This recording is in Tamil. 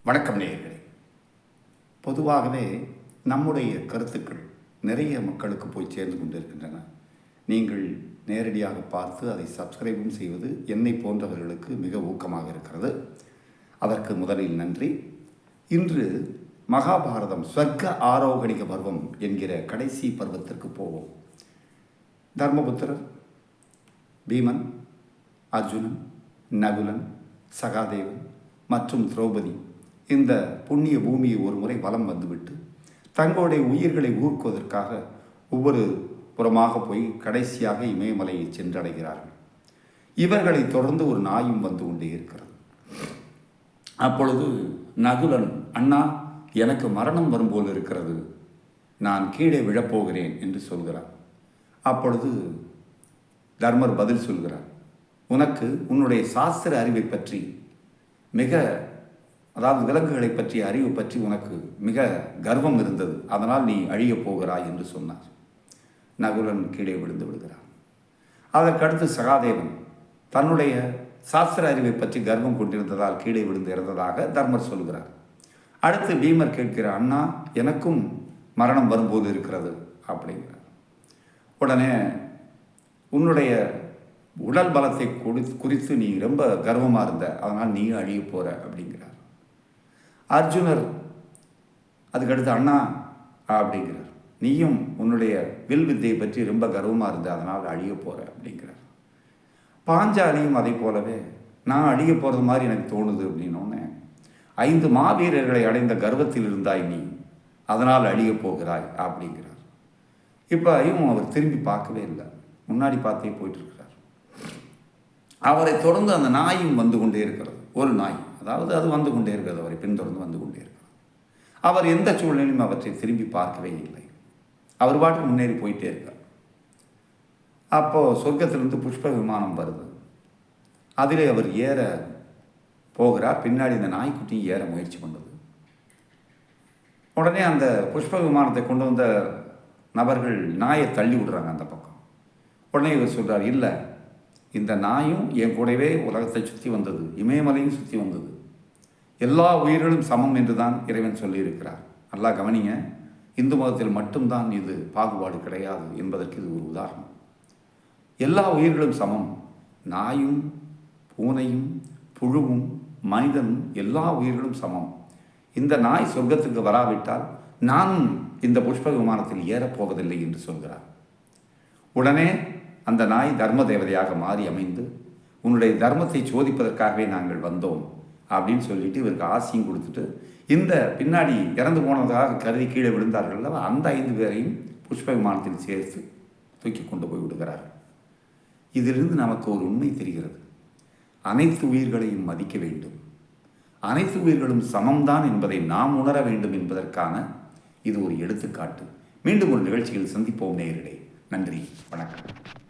வணக்கம் நேயர்களே. பொதுவாகவே நம்முடைய கருத்துக்கள் நிறைய மக்களுக்கு போய் சேர்ந்து கொண்டிருக்கின்றன. நீங்கள் நேரடியாக பார்த்து அதை சப்ஸ்கிரைபும் செய்வது என்னை போன்றவர்களுக்கு மிக ஊக்கமாக இருக்கிறது. அதற்கு முதலில் நன்றி. இன்று மகாபாரதம் ஸ்வர்க்க ஆரோகணிக பருவம் என்கிற கடைசி பருவத்திற்கு போவோம். தர்மபுத்திரர், பீமன், அர்ஜுனன், நகுலன், சகாதேவன் மற்றும் திரௌபதி இந்த புண்ணிய பூமியை ஒரு முறை வலம் வந்துவிட்டு தங்களுடைய உயிர்களை ஊக்குவதற்காக ஒவ்வொரு புறமாக போய் கடைசியாக இமயமலையை சென்றடைகிறார்கள். இவர்களை தொடர்ந்து ஒரு நாயும் வந்து கொண்டே இருக்கிறது. அப்பொழுது நகுலன், அண்ணா, எனக்கு மரணம் வரும்போல் இருக்கிறது, நான் கீழே விழப்போகிறேன் என்று சொல்கிறார். அப்பொழுது தர்மர் பதில் சொல்கிறார், உனக்கு உன்னுடைய சாஸ்திர அறிவை பற்றி அதாவது விலங்குகளை பற்றிய அறிவு பற்றி உனக்கு மிக கர்வம் இருந்தது, அதனால் நீ அழியப் போகிறாய் என்று சொன்னார். நகுலன் கீழே விழுந்து விடுகிறார். அதற்கடுத்து சகாதேவன் தன்னுடைய சாஸ்திர அறிவை பற்றி கர்வம் கொண்டிருந்ததால் கீழே விழுந்து இறந்ததாக தர்மர் சொல்கிறார். அடுத்து பீமர் கேட்கிறார், அண்ணா, எனக்கும் மரணம் வரும்போது இருக்கிறது அப்படிங்கிறார். உடனே உன்னுடைய உடல் பலத்தை குறித்து நீ ரொம்ப கர்வமாக இருந்த, அதனால் நீ அழிய போகிற அப்படிங்கிறார். அர்ஜுனர் அதுக்கடுத்து, அண்ணா அப்படிங்கிறார், நீயும் உன்னுடைய வில் வித்தையை பற்றி ரொம்ப கர்வமாக இருந்த, அதனால் அழிய போகிற அப்படிங்கிறார். பாஞ்சாலியும் அதை போலவே நான் அழிய போகிறது மாதிரி எனக்கு தோணுது அப்படின்னோடனே, 5 மாவீரர்களை அடைந்த கர்வத்தில் இருந்தாய் நீ, அதனால் அழிய போகிறாய் அப்படிங்கிறார். இப்போ அவர் திரும்பி பார்க்கவே இல்லை, முன்னாடி பார்த்தே போயிட்டுருக்கிறார். அவரை தொடர்ந்து அந்த நாயும் வந்து கொண்டே இருக்கிறது. ஒரு நாய், அதாவது அது வந்து கொண்டே இருக்கிறது, அவரை பின்தொடர்ந்து வந்து கொண்டே இருக்கிறது. அவர் எந்த சூழ்நிலையும் அவற்றை திரும்பி பார்க்கவே இல்லை. அவர் பாட்டுக்கு முன்னேறி போயிட்டே இருக்கார். அப்போது சொர்க்கத்திலிருந்து புஷ்ப விமானம் வருது. அதிலே அவர் ஏற போகிறார். பின்னாடி இந்த நாய்க்குட்டியும் ஏற முயற்சி பண்ணது. உடனே அந்த புஷ்ப விமானத்தை கொண்டு வந்த நபர்கள் நாயை தள்ளி விடுறாங்க அந்த பக்கம். உடனே இவர் சொல்கிறார், இல்லை, இந்த நாயும் என் கூடவே உலகத்தை சுற்றி வந்தது, இமயமலையும் சுற்றி வந்தது, எல்லா உயிர்களும் சமம் என்று தான் இறைவன் சொல்லியிருக்கிறார். நல்லா கவனிங்க, இந்து மதத்தில் மட்டும்தான் இது பாகுபாடு கிடையாது என்பதற்கு இது ஒரு உதாரணம். எல்லா உயிர்களும் சமம், நாயும் பூனையும் புழுவும் மனிதனும் எல்லா உயிர்களும் சமம். இந்த நாய் சொர்க்கத்துக்கு வராவிட்டால் நானும் இந்த புஷ்ப விமானத்தில் ஏறப்போவதில்லை என்று சொல்கிறார். உடனே அந்த நாய் தர்ம தேவதையாக மாறி அமைந்து, உன்னுடைய தர்மத்தை சோதிப்பதற்காகவே நாங்கள் வந்தோம் அப்படின்னு சொல்லிட்டு இவருக்கு ஆசையும் கொடுத்துட்டு, இந்த பின்னாடி இறந்து போனதாக கருதி கீழே விழுந்தார்கள் அந்த 5 பேரையும் புஷ்ப விமானத்தில் சேர்த்து தூக்கி கொண்டு போய் விடுகிறார். இதிலிருந்து நமக்கு ஒரு உண்மை தெரிகிறது, அனைத்து உயிர்களையும் மதிக்க வேண்டும், அனைத்து உயிர்களும் சமம்தான் என்பதை நாம் உணர வேண்டும் என்பதற்கான இது ஒரு எடுத்துக்காட்டு. மீண்டும் ஒரு நிகழ்ச்சியில் சந்திப்போம் நேயர்களே. நன்றி, வணக்கம்.